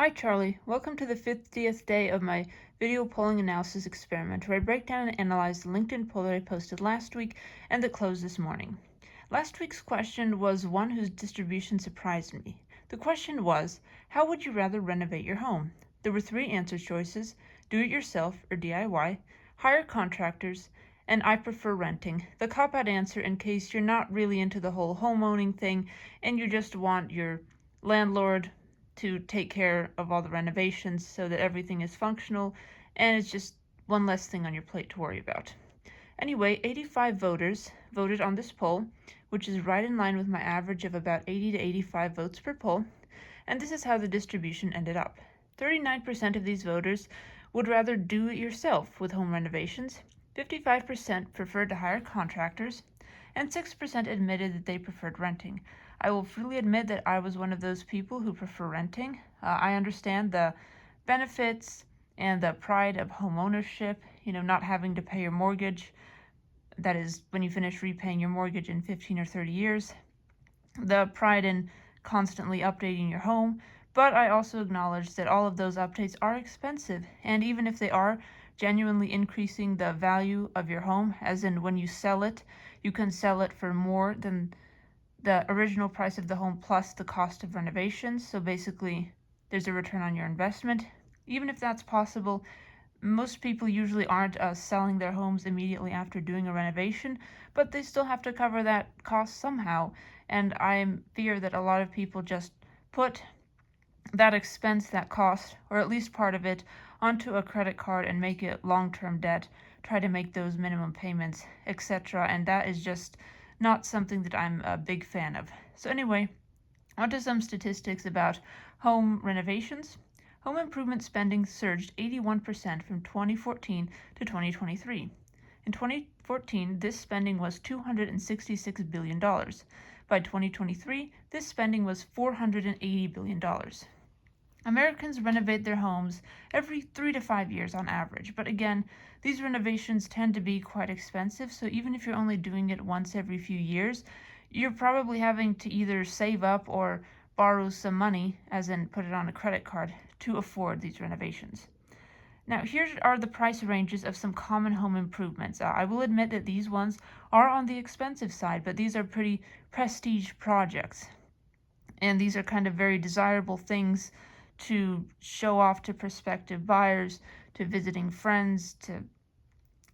Hi Charlie, welcome to the 50th day of my video polling analysis experiment where I break down and analyze the LinkedIn poll that I posted last week and that closed this morning. Last week's question was one whose distribution surprised me. The question was, how would you rather renovate your home? There were three answer choices: do it yourself or DIY, hire contractors, and I prefer renting. The cop-out answer in case you're not really into the whole home owning thing and you just want your landlord to take care of all the renovations so that everything is functional and it's just one less thing on your plate to worry about. Anyway, 85 voters voted on this poll, which is right in line with my average of about 80 to 85 votes per poll, and this is how the distribution ended up. 39% of these voters would rather do it yourself with home renovations, 55% preferred to hire contractors, and 6% admitted that they preferred renting. I will freely admit that I was one of those people who prefer renting. I understand the benefits and the pride of home ownership, not having to pay your mortgage. That is, when you finish repaying your mortgage in 15 or 30 years. The pride in constantly updating your home. But I also acknowledge that all of those updates are expensive, and even if they are genuinely increasing the value of your home, as in when you sell it, you can sell it for more than the original price of the home plus the cost of renovations. So basically, there's a return on your investment. Even if that's possible, most people usually aren't selling their homes immediately after doing a renovation, but they still have to cover that cost somehow. And I fear that a lot of people just put that expense, that cost, or at least part of it, onto a credit card and make it long-term debt, try to make those minimum payments, etc. And that is just not something that I'm a big fan of. So anyway, on to some statistics about home renovations. Home improvement spending surged 81% from 2014 to 2023. In 2014, this spending was $266 billion. By 2023, this spending was $480 billion. Americans renovate their homes every 3 to 5 years on average, but again, these renovations tend to be quite expensive, so even if you're only doing it once every few years, you're probably having to either save up or borrow some money, as in put it on a credit card, to afford these renovations. Now, here are the price ranges of some common home improvements. I will admit that these ones are on the expensive side, but these are pretty prestige projects. And these are kind of very desirable things to show off to prospective buyers, to visiting friends, to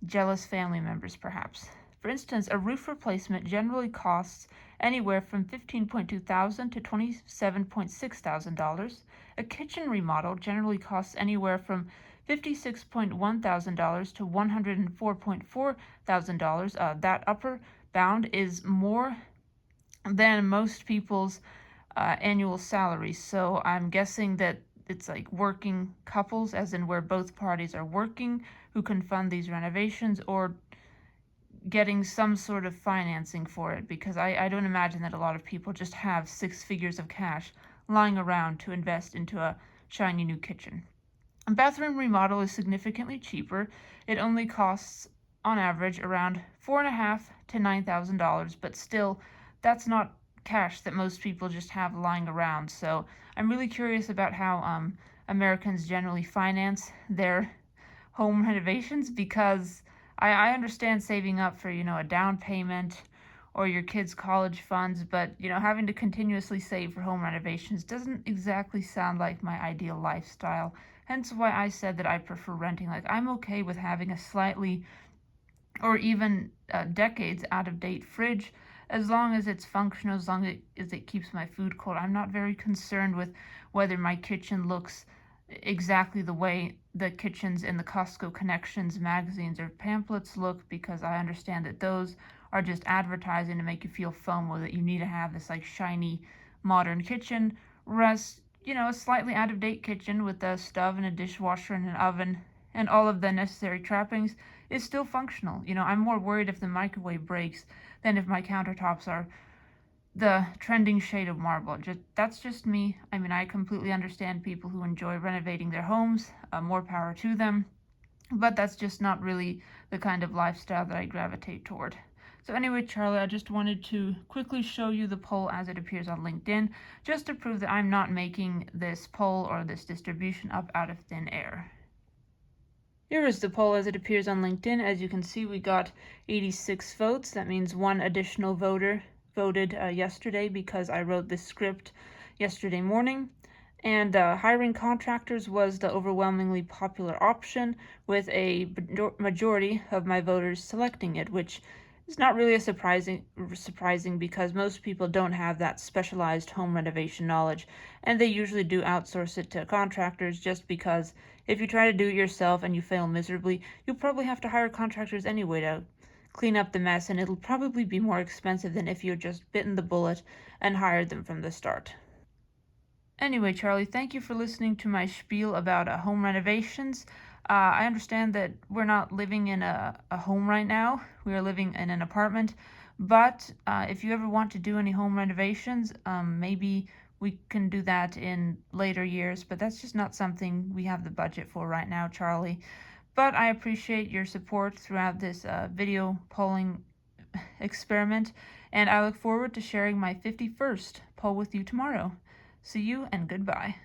jealous family members perhaps. For instance, a roof replacement generally costs anywhere from $15,200 to $27,600. A kitchen remodel generally costs anywhere from $56,100 to $104,400. That upper bound is more than most people's annual salaries. So I'm guessing that it's like working couples, as in where both parties are working, who can fund these renovations, or getting some sort of financing for it, because I don't imagine that a lot of people just have 6 figures of cash lying around to invest into a shiny new kitchen. A bathroom remodel is significantly cheaper. It only costs, on average, around $4,500 to $9,000, but still, that's not cash that most people just have lying around. So I'm really curious about how Americans generally finance their home renovations, because I understand saving up for, a down payment or your kids' college funds, but, having to continuously save for home renovations doesn't exactly sound like my ideal lifestyle. Hence why I said that I prefer renting. Like, I'm okay with having a slightly or even decades out-of-date fridge, as long as it's functional, as long as it keeps my food cold. I'm not very concerned with whether my kitchen looks exactly the way the kitchens in the Costco Connections magazines or pamphlets look, because I understand that those are just advertising to make you feel FOMO, that you need to have this like shiny modern kitchen, whereas, a slightly out-of-date kitchen with a stove and a dishwasher and an oven and all of the necessary trappings is still functional. I'm more worried if the microwave breaks than if my countertops are the trending shade of marble. That's just me. I mean, I completely understand people who enjoy renovating their homes. More power to them. But that's just not really the kind of lifestyle that I gravitate toward. So anyway, Charlie, I just wanted to quickly show you the poll as it appears on LinkedIn, just to prove that I'm not making this poll or this distribution up out of thin air. Here is the poll as it appears on LinkedIn. As you can see, we got 86 votes. That means one additional voter voted yesterday because I wrote this script yesterday morning. And hiring contractors was the overwhelmingly popular option, with a majority of my voters selecting it, which is not really surprising because most people don't have that specialized home renovation knowledge, and they usually do outsource it to contractors just because if you try to do it yourself and you fail miserably, you'll probably have to hire contractors anyway to clean up the mess, and it'll probably be more expensive than if you had just bitten the bullet and hired them from the start. Anyway, Charlie, thank you for listening to my spiel about home renovations. I understand that we're not living in a home right now. We are living in an apartment. But if you ever want to do any home renovations, maybe we can do that in later years. But that's just not something we have the budget for right now, Charlie. But I appreciate your support throughout this video polling experiment, and I look forward to sharing my 51st poll with you tomorrow. See you and goodbye.